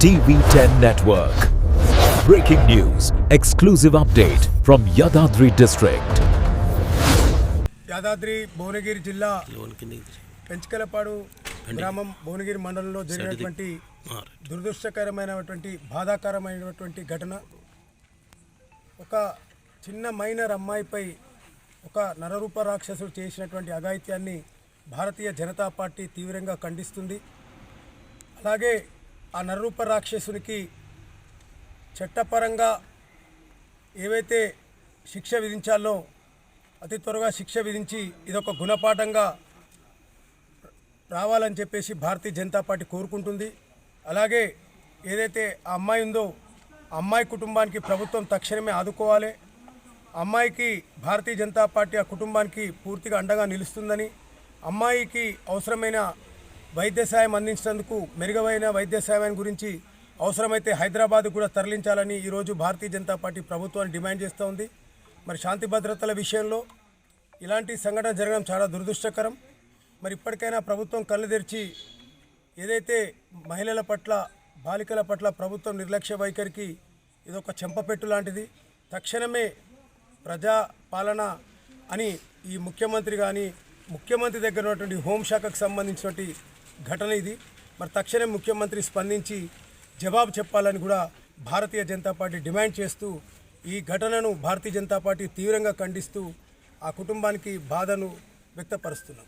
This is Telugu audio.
TV10 Network. Breaking news, exclusive update from Yadadri district. Yadadri Bhuvanagiri జిల్లా పెంచకలపాడు గ్రామం భువనగిరి మండలంలో జరిగినటువంటి దురదృష్టకరమైనటువంటి బాధాకరమైనటువంటి ఘటన. ఒక చిన్న మైనర్ అమ్మాయిపై ఒక నరరూప రాక్షసుడు చేసినటువంటి అఘాయిత్యాన్ని భారతీయ జనతా పార్టీ తీవ్రంగా ఖండిస్తుంది. అలాగే ఆ నరరూప రాక్షసునికి చట్టపరంగా ఏవైతే శిక్ష విధించాలో అతి త్వరగా శిక్ష విధించి ఇదొక గుణపాఠంగా రావాలని చెప్పేసి భారతీయ జనతా పార్టీ కోరుకుంటుంది. అలాగే ఏదైతే ఆ అమ్మాయి ఉందో ఆ అమ్మాయి కుటుంబానికి ప్రభుత్వం తక్షణమే ఆదుకోవాలి. అమ్మాయికి భారతీయ జనతా పార్టీ ఆ కుటుంబానికి పూర్తిగా అండగా నిలుస్తుందని, అమ్మాయికి అవసరమైన వైద్య సాయం అందించినందుకు మెరుగైన వైద్య సాయం గురించి అవసరమైతే హైదరాబాద్ కూడా తరలించాలని ఈరోజు భారతీయ జనతా పార్టీ ప్రభుత్వాన్ని డిమాండ్ చేస్తూ ఉంది. మరి శాంతి భద్రతల విషయంలో ఇలాంటి సంఘటన జరగడం చాలా దురదృష్టకరం. మరి ఇప్పటికైనా ప్రభుత్వం కళ్ళు తెరిచి ఏదైతే మహిళల పట్ల బాలికల పట్ల ప్రభుత్వం నిర్లక్ష్య వైఖరికి ఇదొక చెంపపెట్టు లాంటిది. తక్షణమే ప్రజా పాలన అని ఈ ముఖ్యమంత్రి కానీ ముఖ్యమంత్రి దగ్గర ఉన్నటువంటి హోంశాఖకు సంబంధించినటువంటి ఘటన ఇది. మరి తక్షణమే ముఖ్యమంత్రి స్పందించి జవాబు చెప్పాలని కూడా భారతీయ జనతా పార్టీ డిమాండ్ చేస్తూ ఈ ఘటనను భారతీయ జనతా పార్టీ తీవ్రంగా ఖండిస్తూ ఆ కుటుంబానికి బాధను వ్యక్తపరుస్తున్నాం.